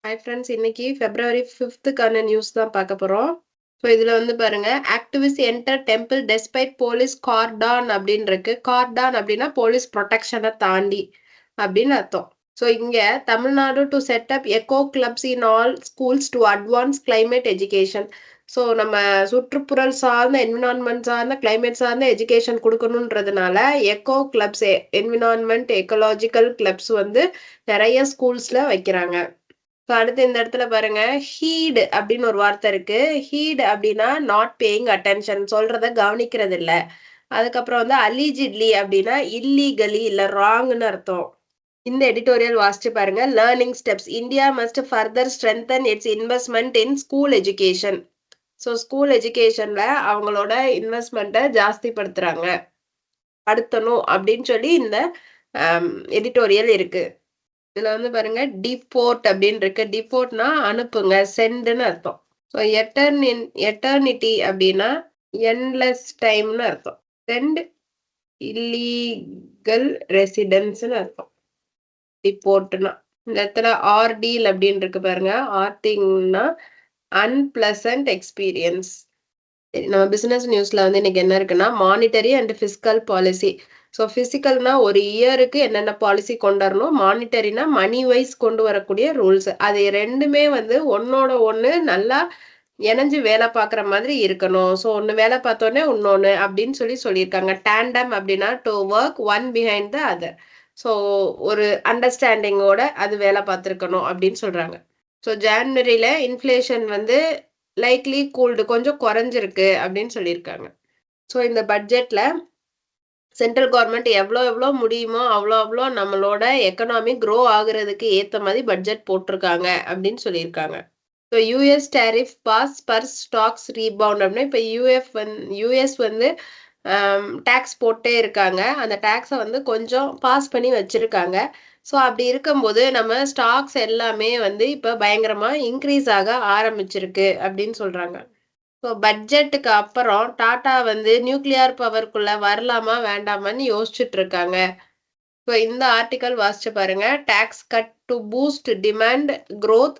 Hi friends. இன்னைக்கு February 5க்கான news தான் பார்க்க போறோம். ஸோ இதுல வந்து பாருங்க, activist enter temple despite police cordon அப்படின்னு இருக்கு. கார்டான் அப்படின்னா போலீஸ் ப்ரொடெக்ஷனை தாண்டி அப்படின்னு அர்த்தம். ஸோ இங்க Tamil Nadu to set up eco clubs in all schools to advance climate education. So நம்ம சுற்றுப்புறல் சார்ந்த என்விரான்மெண்ட் சார்ந்த கிளைமேட் சார்ந்த எஜுகேஷன் கொடுக்கணுன்றதுனால eco clubs environment ecological clubs வந்து நிறைய ஸ்கூல்ஸ்ல வைக்கிறாங்க. ஸோ அடுத்து இந்த இடத்துல பாருங்க, ஹீட் அப்படின்னு ஒரு வார்த்தை இருக்கு. ஹீட் அப்படின்னா நாட் பேயிங் அட்டென்ஷன், சொல்றத கவனிக்கிறது இல்ல. அதுக்கப்புறம் வந்து அலிஜிட்லி அப்படின்னா இல்லீகலி இல்ல ராங்னு அர்த்தம். இந்த எடிட்டோரியல் வாசிச்சு பாருங்க. Learning steps, India must further strengthen its investment in school education. So school எஜுகேஷன்ல அவங்களோட இன்வெஸ்ட்மெண்ட்டை ஜாஸ்திப்படுத்துறாங்க, படுத்தணும் அப்படின்னு சொல்லி இந்த எடிட்டோரியல் இருக்கு. இதுல வந்து பாருங்க, டிபோர்ட் அப்படின்னு இருக்கு. டிபோர்ட்னா அனுப்புங்க, சென்ட்னு அர்த்தம். ஸோ எட்டர்னிட்டி அப்படின்னா என்லெஸ் டைம்னு அர்த்தம். சென்ட் இல்லீகல் ரெசிடென்ஸ்னு அர்த்தம். டிபோர்ட்னா இந்த இடத்துல ஆர்டீல் அப்படின்னு இருக்கு பாருங்க. ஆர்டிங்னா அன்பிளசன்ட் எக்ஸ்பீரியன்ஸ். நம்ம பிசினஸ் நியூஸ்ல வந்து இன்னைக்கு என்ன இருக்குன்னா, monetary and fiscal policy. So பிசிக்கல்னா ஒரு இயருக்கு என்னென்ன பாலிசி கொண்டு வரணும், மானிட்டரினா மணி வைஸ் கொண்டு வரக்கூடிய ரூல்ஸ். அது ரெண்டுமே வந்து ஒன்னோட ஒண்ணு நல்லா இணைஞ்சு வேலை பார்க்குற மாதிரி இருக்கணும். ஸோ ஒன்று வேலை பார்த்தோன்னே இன்னொன்று அப்படின்னு சொல்லியிருக்காங்க. டேண்டம் அப்படின்னா to work one behind the other. So ஒரு அண்டர்ஸ்டாண்டிங்கோட அது வேலை பார்த்துருக்கணும் அப்படின்னு சொல்றாங்க. ஸோ ஜான்வரியில இன்ஃப்ளேஷன் வந்து லைக்லி கூல்டு, கொஞ்சம் குறைஞ்சிருக்கு அப்படின்னு சொல்லியிருக்காங்க. ஸோ இந்த பட்ஜெட்ல சென்ட்ரல் கவர்மெண்ட் எவ்வளோ முடியுமோ அவ்வளோ நம்மளோட எக்கனாமி க்ரோ ஆகுறதுக்கு ஏற்ற மாதிரி பட்ஜெட் போட்டிருக்காங்க அப்படின்னு சொல்லியிருக்காங்க. So US tariff pause per stocks rebound அப்படின்னா, இப்போ யூஎஸ் வந்து டேக்ஸ் போட்டே இருக்காங்க. அந்த டேக்ஸை வந்து கொஞ்சம் பாஸ் பண்ணி வச்சிருக்காங்க. ஸோ அப்படி இருக்கும்போது நம்ம ஸ்டாக்ஸ் எல்லாமே வந்து இப்போ பயங்கரமா இன்க்ரீஸ் ஆக ஆரம்பிச்சிருக்கு அப்படின்னு சொல்றாங்க. ஸோ பட்ஜெட்டுக்கு அப்புறம் டாடா வந்து நியூக்ளியர் பவர்க்குள்ள வரலாமா வேண்டாமான்னு யோசிச்சுட்டு இருக்காங்க. ஸோ இந்த ஆர்டிக்கல் வாசிச்சு பாருங்க. Tax cut to boost demand growth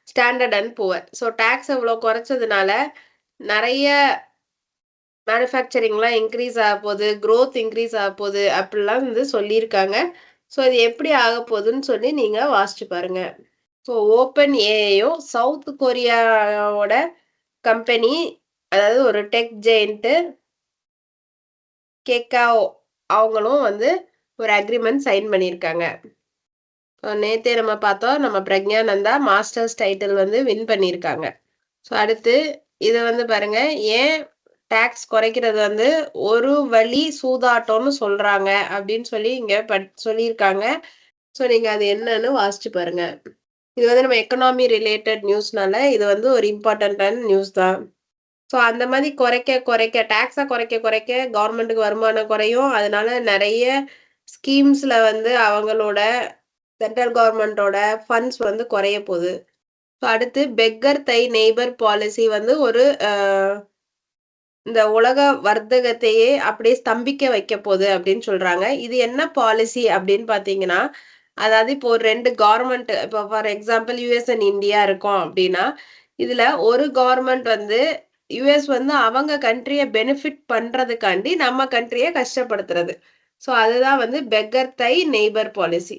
Standard and Poor. So tax இவ்வளோ குறைச்சதுனால நிறைய மேனுஃபேக்சரிங்லாம் இன்க்ரீஸ் ஆக போகுது, க்ரோத் இன்க்ரீஸ் ஆக போகுது அப்படிலாம் வந்து சொல்லியிருக்காங்க. ஸோ இது எப்படி ஆக போகுதுன்னு சொல்லி நீங்க வாசிச்சு பாருங்க. ஸோ ஓப்பன் ஏஐயும் சவுத் கொரியாவோட கம்பெனி, அதாவது ஒரு டெக் ஜெயண்ட் கேக்காவோ, அவங்களும் வந்து ஒரு அக்ரிமெண்ட் சைன் பண்ணியிருக்காங்க. நேத்தே நம்ம பார்த்தோம், நம்ம பிரக்ஞானந்தா மாஸ்டர்ஸ் டைட்டில் வந்து வின் பண்ணியிருக்காங்க. ஸோ அடுத்து இதை வந்து பாருங்க, ஏன் டாக்ஸ் குறைக்கிறது வந்து ஒரு வழி சூதாட்டம்னு சொல்றாங்க அப்படின்னு சொல்லி இங்க சொல்லியிருக்காங்க. ஸோ நீங்க அது என்னன்னு வாசிச்சு பாருங்க. இது வந்து நம்ம எக்கனாமி ரிலேட்டட் நியூஸ்னால இது வந்து ஒரு இம்பார்ட்டன்டான நியூஸ் தான். ஸோ அந்த மாதிரி குறைக்க டாக்ஸை குறைக்க கவர்மெண்ட்டுக்கு வருமானம் குறையும். அதனால நிறைய ஸ்கீம்ஸ்ல வந்து அவங்களோட சென்ட்ரல் கவர்மெண்டோட ஃபண்ட்ஸ் வந்து குறைய போகுது. ஸோ அடுத்து பெக்கர் தை நெய்பர் பாலிசி வந்து ஒரு இந்த உலக வர்த்தகத்தையே அப்படியே ஸ்தம்பிக்க வைக்க போகுது அப்படின்னு சொல்றாங்க. இது என்ன பாலிசி அப்படின்னு பார்த்தீங்கன்னா, அதாவது இப்போ ஒரு 2 கவர்மெண்ட், இப்போ for example US and India இருக்கோம் அப்படின்னா, இதுல ஒரு கவர்மெண்ட் வந்து யுஎஸ் வந்து அவங்க கண்ட்ரியை பெனிஃபிட் பண்றதுக்காண்டி நம்ம கண்ட்ரியை கஷ்டப்படுத்துறது. ஸோ அதுதான் வந்து பெக்கர் தை நெய்பர் பாலிசி.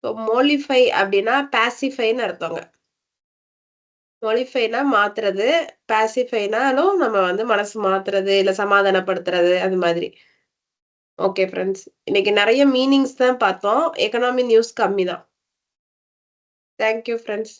ஸோ மோலிஃபை அப்படின்னா பாசிஃபைன்னு அர்த்தங்க. மோலிஃபைனா மாத்துறது, பாசிஃபைனாலும் நம்ம வந்து மனசு மாத்துறது, இல்ல சமாதானப்படுத்துறது அது மாதிரி. Okay friends. இன்னைக்கு நெறைய மீனிங்ஸ் தான் பார்த்தோம். எக்கனாமி நியூஸ் கம்மி தான். Thank you friends.